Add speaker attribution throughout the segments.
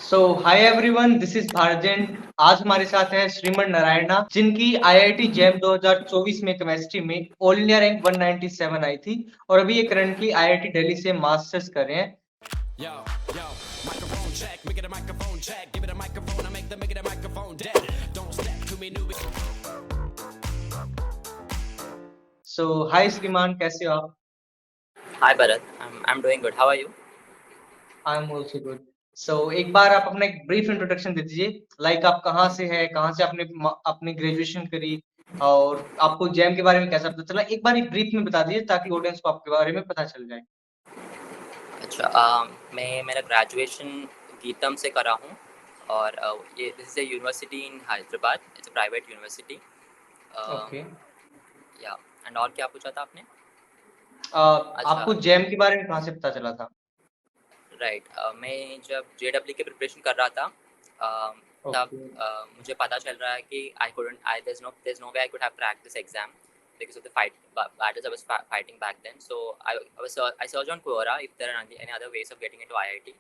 Speaker 1: So hi everyone, this is Bharjan. आज हमारे साथ है श्रीमन नारायणा, जिनकी आईआईटी जैम 2024 में केमिस्ट्री में ऑल इंडिया रैंक 197 आई थी और अभी ये करंटली आईआईटी दिल्ली से मास्टर्स कर रहे हैं।
Speaker 2: Yo, yo, microphone check, make it a microphone check, give it a microphone, I make it a microphone dead. Don't step to me, newbie.
Speaker 1: सो हाय श्रीमान, कैसे हो आप?
Speaker 3: Hi Bharat, I'm doing good. How are you?
Speaker 1: I am also good. So एक बार आप अपना एक brief introduction दे दीजिए। लाइक आप कहाँ से हैं, कहाँ से आपने अपनी ग्रेजुएशन करी और आपको जैम के बारे में कैसा पता चला, एक बार एक ब्रीफ में बता दीजिए ताकि ऑडियंस को आपके बारे में पता चल जाए।
Speaker 3: अच्छा, मैं मेरा ग्रेजुएशन गीतम से करा हूँ और ये this is a university in Hyderabad. It's a private university.
Speaker 1: Okay.
Speaker 3: या एंड और क्या पूछा था आपने?
Speaker 1: आपको जैम के बारे में कहाँ से पता चला था?
Speaker 3: राइट. मैं जब जेडब्ल्यू की प्रिपरेशन कर रहा था तब मुझे पता चल रहा है कि there's no way I could have cracked this exam because of the battles I was fighting back then. So I searched on Quora if there are any other ways of getting into IIT.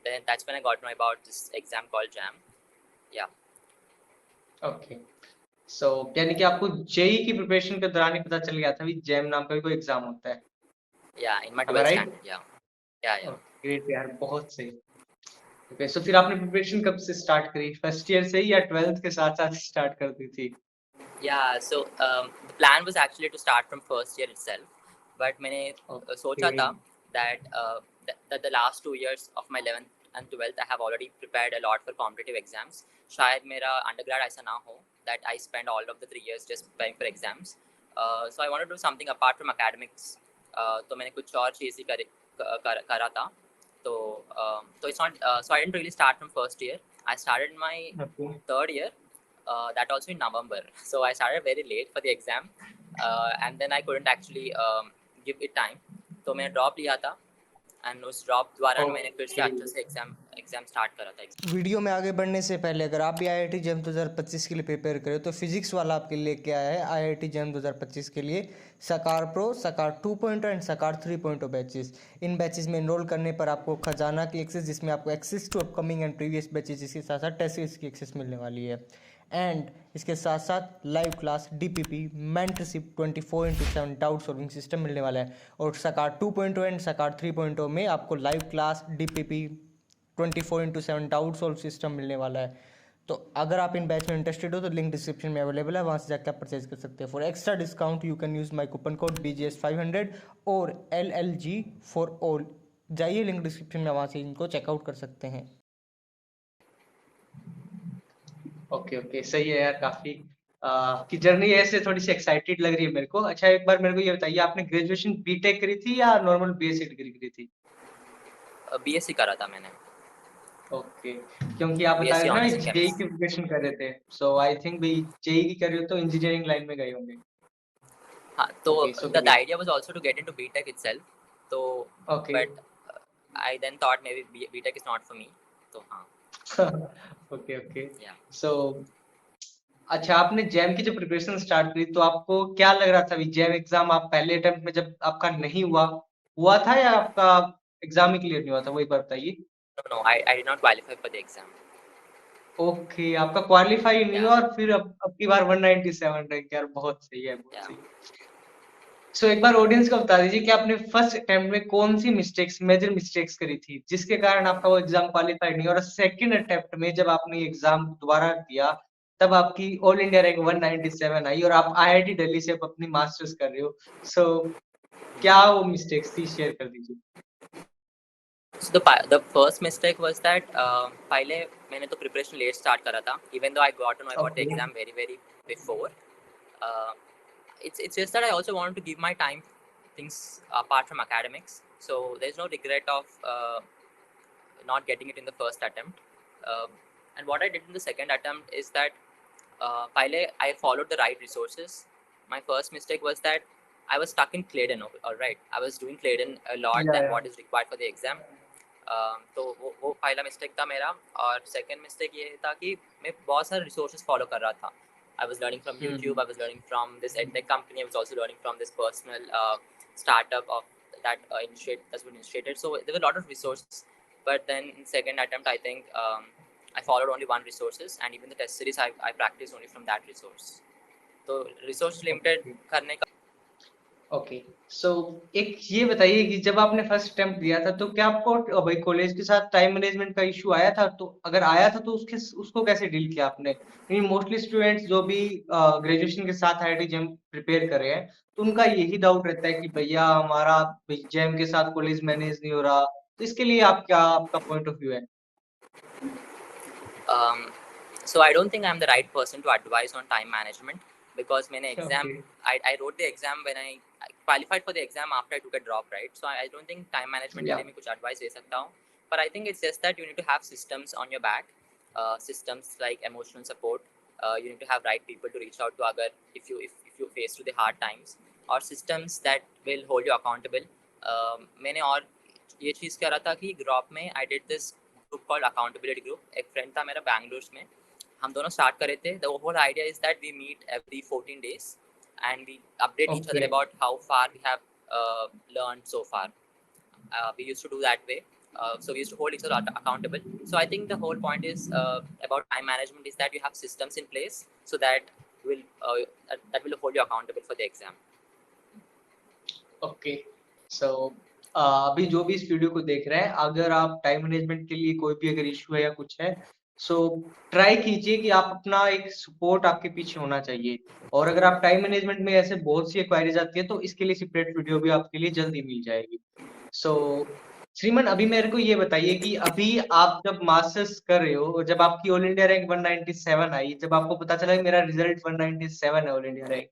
Speaker 3: Then that's when I got to know about this exam called JAM. Yeah.
Speaker 1: Okay. So यानी कि आपको JEE की preparation के दौरान ही पता चल गया था भी जैम नाम का भी कोई एग्जाम होता है।
Speaker 3: Yeah, in my
Speaker 1: Am I
Speaker 3: 12th
Speaker 1: right?
Speaker 3: standard. Yeah.
Speaker 1: Great यार, बहुत सही। ओके, सो फिर आपने प्रिपरेशन कब से स्टार्ट करी? फर्स्ट ईयर से ही या 12th के साथ-साथ स्टार्ट कर दी थी?
Speaker 3: Yeah, so the plan was actually to start from first year itself, but मैंने सोचा था that the last 2 years of my 11th and 12th I have already prepared a lot for competitive exams. शायद मेरा undergrad ऐसा ना हो that I spend all of the 3 years just preparing for exams. So I wanted to do something apart from academics. तो मैंने कुछ और चीज़ ही करा था. तो it's not so I didn't really start from first year. I started my third year. That also in November. So I started very late for the exam, and then I couldn't actually give it time. तो मैंने drop लिया था and उस drop द्वारा मैंने फिर से अच्छे से एग्जाम स्टार्ट करा था.
Speaker 4: वीडियो में आगे बढ़ने से पहले अगर आप भी आईआईटी जैम 2025 के लिए प्रिपेयर करें तो फिजिक्स वाला आपके लिए लेके आया है आईआईटी जैम 2025 के लिए सकार प्रो, सकार 2.0 एंड सकार 3.0 बैचेस. इन बैचेस में एनरोल करने पर आपको खजाना की एक्सेस, जिसमें आपको access to upcoming and previous batches, इसके साथ साथ टेस्ट सीरीज की एक्सेस मिलने वाली है. एंड इसके साथ साथ live class DPP mentorship 24/7 doubt solving system मिलने वाला है. और सकार 2.0 एंड सकार 3.0 में आपको live class DPP 24/7 doubt solve system मिलने वाला है. तो अगर आप इन बैच में इंटरेस्टेड हो तो लिंक डिस्क्रिप्शन में अवेलेबल है, वहाँ से जाकर आप परचेज कर सकते हैं. For extra discount you can use my coupon code BGS500 और LLG फॉर ऑल. जाइए लिंक डिस्क्रिप्शन में, वहाँ से इनको चेकआउट कर सकते हैं.
Speaker 1: ओके, सही है यार, काफी की जर्नी ऐसे थोड़ी सी एक्साइटेड लग रही है मेरे को। अच्छा, एक बार मेरे को ये बताइए, आपने ग्रेजुएशन बीटेक करी थी या नॉर्मल बीएससी डिग्री करी थी?
Speaker 3: बीएससी करा था मैंने.
Speaker 1: ओके, क्योंकि आप बता रहे थे ना जेई की प्रिपरेशन कर रहे थे, सो आई थिंक भी जेई की कर रहे हो तो इंजीनियरिंग लाइन में गए होंगे.
Speaker 3: हाँ, तो
Speaker 1: Okay,
Speaker 3: the idea was also to get into BTech itself. तो but I then thought maybe BTech is not for me. तो हाँ.
Speaker 1: ओके.
Speaker 3: Yeah.
Speaker 1: सो अच्छा, आपने जैम की जब प्रिपरेशन स्टार्ट करी तो आपको क्या लग रहा था? अभी जैम एग्जाम आप पहले अटेम्प्ट में जब आपका नहीं हुआ था या आपका एग्जाम ही क्लियर नहीं हुआ था, वही बात बताइए.
Speaker 3: No, I did not qualify for the exam.
Speaker 1: Okay, आपका क्वालिफाई नहीं हुआ और फिर अब की बार 197 रैंक, यार बहुत सही है, बहुत सही. सो एक बार ऑडियंस को बता दीजिए कि आपने फर्स्ट अटेम्प्ट में कौन सी मेजर मिस्टेक्स करी थी जिसके कारण आपका वो एग्जाम क्वालिफाई नहीं, और सेकंड अटेम्प्ट में जब आपने एग्जाम दोबारा दिया तब आपकी ऑल इंडिया रैंक 197 आई और आप आईआईटी दिल्ली से अपनी मास्टर्स कर रहे हो. सो क्या वो मिस्टेक्स थी, शेयर कर दीजिए.
Speaker 3: So the first mistake was that पहले मैंने तो preparation late start करा था, even though I got to know about the exam very before. It's just that I also wanted to give my time things apart from academics. So there's no regret of not getting it in the first attempt. And what I did in the second attempt is that पहले I followed the right resources. My first mistake was that I was stuck in Claydon. All right, I was doing Claydon a lot than what is required for the exam. तो वो पहला mistake था मेरा. और second mistake ये था कि मैं बहुत सारे रिसोर्सेज फॉलो कर रहा था. I was learning from YouTube, I was learning from this edtech company, I was also learning from this personal startup of that that's been initiated. So there were a lot of resources but then in second attempt I think I followed only one resources, and even the test series I practiced only from that resource. तो resource limited करने का
Speaker 1: okay, so एक ये बताइए कि जब आपने first attempt दिया था तो क्या आपको भाई कॉलेज के साथ टाइम मैनेजमेंट का इशू आया था? तो अगर आया था तो उसको कैसे डील किया आपने? क्योंकि मोस्टली स्टूडेंट्स जो भी ग्रेजुएशन के साथ आईआईटी जेईई प्रिपेयर कर रहे हैं, तो उनका यही डाउट रहता है कि भैया हमारा जेईई के साथ कॉलेज मैनेज नहीं हो रहा। तो इसके लिए आपका पॉइंट ऑफ व्यू है?
Speaker 3: So I don't think I'm the right person to advise on time management, because मैंने exam
Speaker 1: Okay.
Speaker 3: I wrote the exam when I qualified for the exam after I took a drop, right? So I don't think time management के
Speaker 1: Yeah.
Speaker 3: लिए मैं कुछ advice दे सकता हूँ, but I think it's just that you need to have systems on your back, systems like emotional support. You need to have right people to reach out to अगर if you face to the hard times, or systems that will hold you accountable. मैंने और ये चीज़ कह रहा था कि drop में I did this group called accountability group. एक फ्रेंड था मेरा बैंगलोर में, हम दोनों स्टार्ट कर रहे थे. The whole idea is that we meet every 14 days and we update each other
Speaker 1: Okay.
Speaker 3: about how far we have learned so far. We used to do that way. So we used to hold each other accountable. So I think the whole point is about time management is that you have systems in place so that will that will hold you accountable for the exam.
Speaker 1: Okay, so अभी जो भी इस video को देख रहे हैं, अगर आप टाइम मैनेजमेंट के लिए कोई भी अगर इश्यू है या कुछ है, सो ट्राई कीजिए कि आप अपना एक सपोर्ट आपके पीछे होना चाहिए। और अगर आप टाइम मैनेजमेंट में ऐसे बहुत सी क्वेरीज आती है, तो इसके लिए सेपरेट वीडियो भी आपके लिए जल्दी मिल जाएगी। सो श्रीमान, अभी मेरे को ये बताइए कि अभी आप जब मास्टर्स कर रहे हो और जब आपकी ऑल इंडिया रैंक 197 आई, जब आपको पता चला कि मेरा रिजल्ट 197 है ऑल इंडिया रैंक,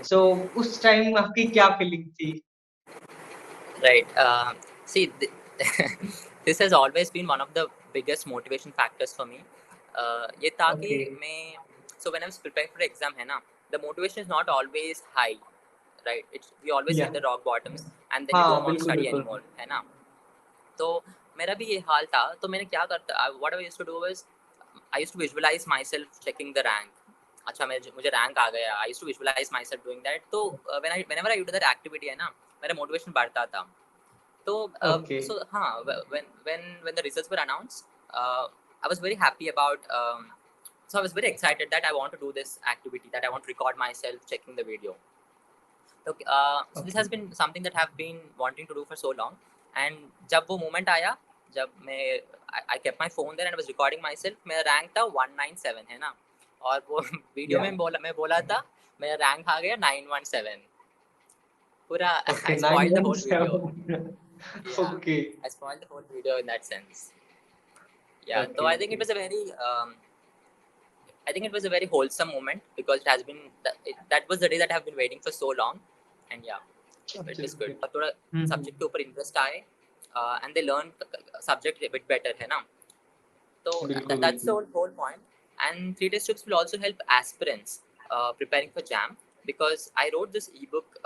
Speaker 1: सो उस टाइम आपकी क्या फीलिंग थी?
Speaker 3: Right. See, this has always been one of the biggest motivation factors for me. ये था कि
Speaker 1: Okay.
Speaker 3: मैं so when I was preparing for exam है ना, the motivation is not always high, right? It's we always
Speaker 1: Yeah.
Speaker 3: hit the rock bottoms and then you
Speaker 1: हाँ,
Speaker 3: don't want to
Speaker 1: बिल्कुल,
Speaker 3: study
Speaker 1: बिल्कुल।
Speaker 3: anymore, है ना? तो मेरा भी ये हाल था. तो मैंने क्या करता, what I used to do was I used to visualize myself checking the rank. अच्छा मुझे रैंक आ गया. I used to visualize myself doing that. तो whenever I do that activity है ना, मेरा motivation बढ़ता था. So,
Speaker 1: Okay.
Speaker 3: so when the results were announced, I was very happy about. So I was very excited that I want to do this activity, that I want to record myself checking the video. So, so this has been something that I've been wanting to do for so long. And जब वो moment आया, जब मैं I kept my phone there and I was recording myself. मेरा rank था 197 है ना, और वो video
Speaker 1: Yeah.
Speaker 3: में मैं बोला था मेरा rank आ गया 917. पूरा
Speaker 1: Okay,
Speaker 3: I spoiled the whole video.
Speaker 1: 917.
Speaker 3: Yeah,
Speaker 1: Okay.
Speaker 3: I spoiled the whole video in that sense. Yeah, so
Speaker 1: Okay,
Speaker 3: I think it
Speaker 1: okay.
Speaker 3: was a very, I think it was a very wholesome moment, because it has been that was the day that I've been waiting for so long, and yeah, it was good.
Speaker 1: Absolutely.
Speaker 3: थोड़ा
Speaker 1: हम्म,
Speaker 3: subject के ऊपर interest आए, and they learn subject a bit better, है ना? So
Speaker 1: बिल्कुल,
Speaker 3: that's the
Speaker 1: बिल्कुल।
Speaker 3: whole point. And 3 test strips will also help aspirants preparing for JAM, because I wrote this ebook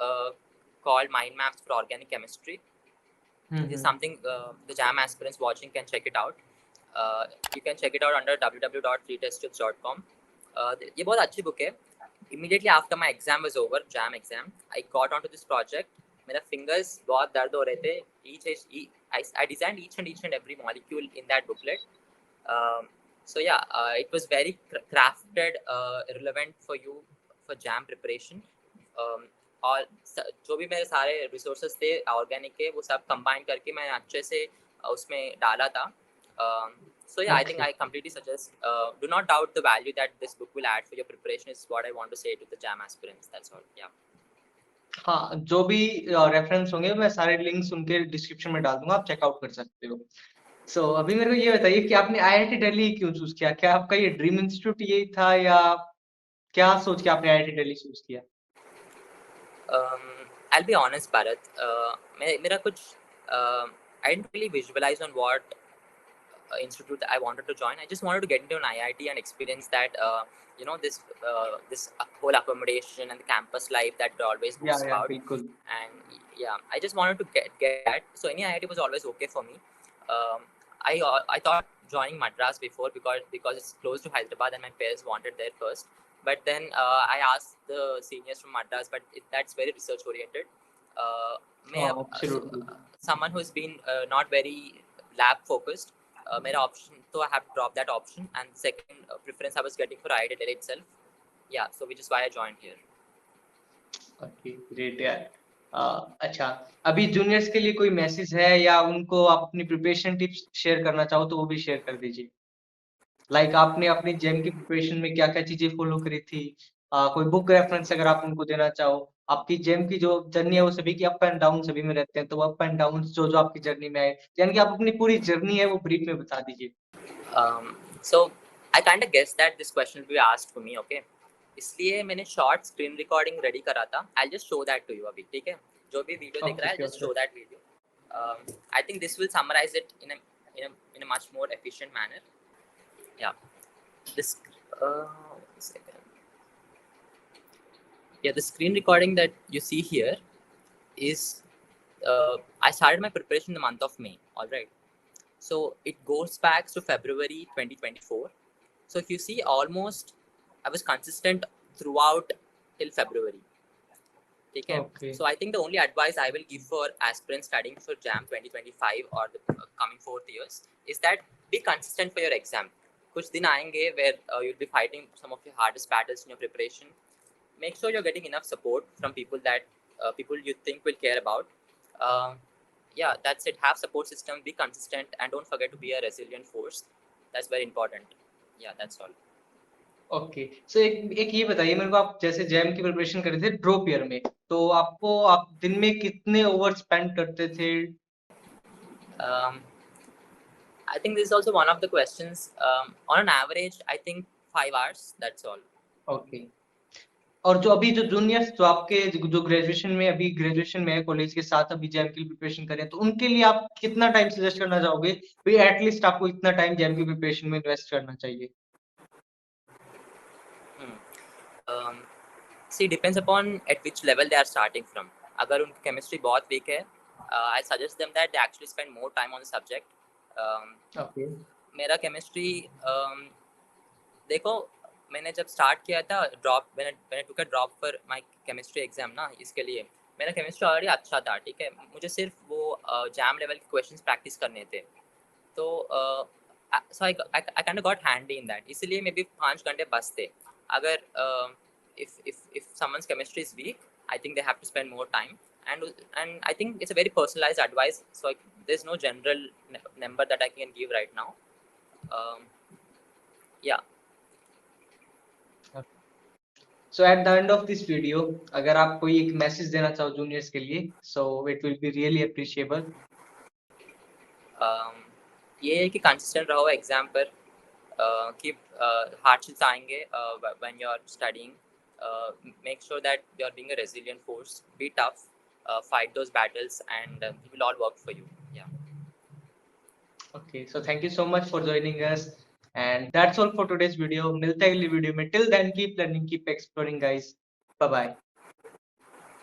Speaker 3: called Mind Maps for Organic Chemistry. Is something the JAM aspirants watching can check it out. You can check it out under www.3teststrips.com. ये बहुत अच्छी book है. Immediately after my exam was over, JAM exam, I got onto this project. मेरा fingers बहुत दर्द हो रहे थे. I designed each and every molecule in that booklet. So yeah, it was very crafted, relevant for you for JAM preparation. और जो भी मेरे सारे resources थे ऑर्गेनिक के, वो सब combine करके मैं अच्छे से उसमें डाला था. So yeah, I think I completely suggest, do not doubt the value that this book will add for your preparation, is what I want to say to the JAM aspirants. That's all. Yeah.
Speaker 1: हाँ, जो भी reference होंगे मैं सारे links उनके description में डाल दूंगा, आप चेकआउट कर सकते हो। सो अभी मेरे को ये बताइए कि आपने आईआईटी दिल्ली क्यों चूज किया? क्या आपका ये ड्रीम इंस्टीट्यूट यही था या क्या सोच के आपने आईआईटी दिल्ली चूज किया?
Speaker 3: I'll be honest, Bharat. मेरा कुछ I didn't really visualize on what institute I wanted to join. I just wanted to get into an IIT and experience that, this whole accommodation and the campus life that always boasts
Speaker 1: या
Speaker 3: about.
Speaker 1: बिल्कुल।
Speaker 3: And yeah, I just wanted to get that. So any IIT was always okay for me. I thought joining Madras before, because it's close to Hyderabad and my parents wanted there first. But then I asked the seniors from Madras, but that's very research oriented.
Speaker 1: हाँ, absolutely.
Speaker 3: Someone who's been not very lab focused. मेरा option, so I have to drop that option, and second preference I was getting for IIT Delhi itself. Yeah, so which is why I joined here.
Speaker 1: Okay great यार। अच्छा, अभी juniors के लिए कोई message है या उनको आप अपनी प्रिपरेशन टिप्स शेयर करना चाहो तो वो भी शेयर कर दीजिए। लाइक आपने अपनी जेम की प्रिपरेशन में क्या-क्या चीज़ें फॉलो करी थी? कोई बुक रेफरेंस अगर आप उनको देना चाहो, आपकी जेम की जो जर्नी है वो सभी की अप एंड डाउन सभी में रहते हैं, तो अप एंड डाउन्स जो-जो आपकी जर्नी में आए, यानी कि आप अपनी पूरी जर्नी है वो ब्रीफ में बता दीजिए।
Speaker 3: So I kind of guessed that this question will be asked for me, okay? इसलिए मैंने शॉर्ट स्क्रीन रिकॉर्डिंग रेडी करा था। I'll just show that to you अभी, ठीक है? जो भी वीडियो देख रहा है,
Speaker 1: okay,
Speaker 3: just show that video. I think this will summarize it in a much more efficient manner. Yeah. This one second. Yeah, the screen recording that you see here is I started my preparation in the month of May. All right. So it goes back to February 2024. So if you see, almost I was consistent throughout till February. Okay.
Speaker 1: Okay.
Speaker 3: So I think the only advice I will give for aspirants studying for JAM 2025 or the coming 4th years is that be consistent for your exam. कुछ दिन आएंगे where you'll be fighting some of your hardest battles in your preparation. Make sure you're getting enough support from people that people you think will care about. Yeah, that's it. Have support system, be consistent, and don't forget to be a resilient force. That's very important. Yeah, that's all.
Speaker 1: Okay, so एक ये बताइए मेरे को, आप जैसे jam की preparation कर रहे थे ड्रॉप ईयर में, तो आप दिन में कितने ओवर स्पेंड करते थे?
Speaker 3: I think this is also one of the questions. On an average, I think 5 hours. That's all.
Speaker 1: Okay, और जो अभी जो जूनियर्स जो आपके जो ग्रेजुएशन में है, कॉलेज के साथ अभी जैम की प्रिपरेशन कर रहे हैं, तो उनके लिए आप कितना टाइम सजेस्ट करना चाहोगे? भाई एटलीस्ट आपको इतना टाइम जैम की प्रिपरेशन में इन्वेस्ट करना चाहिए।
Speaker 3: See, depends upon at which level they are starting from. अगर उनकी chemistry बहुत weak है, I suggest them that they actually spend more time on the subject.
Speaker 1: Okay,
Speaker 3: मेरा chemistry देखो, मैंने जब स्टार्ट किया था मैंने took a drop for my chemistry exam ना, इसके लिए मेरा chemistry ऑलरेडी अच्छा था, ठीक है? मुझे सिर्फ वो जैम लेवल के क्वेश्चंस प्रैक्टिस करने थे, तो so I kind of got handy in that. इसलिए मे बी 5 घंटे बस थे। अगर if someone's chemistry is weak, I think they have to spend more time, and I think it's a very personalized advice, so there's no general number that I can give right now. Yeah.
Speaker 1: So at the end of this video अगर आप कोई एक message देना चाहो juniors के लिए, so it will be really appreciable.
Speaker 3: ये है कि कंसिस्टेंट रहो एग्जाम पर, कि हार्डशिप्स आएंगे when you are studying, make sure that you are being a resilient force, be tough, fight those battles, and it will all work for you. Yeah.
Speaker 1: Okay, so thank you so much for joining us, and that's all for today's video. मिलते हैं अगली video में। Till then, keep learning, keep exploring, guys. Bye bye.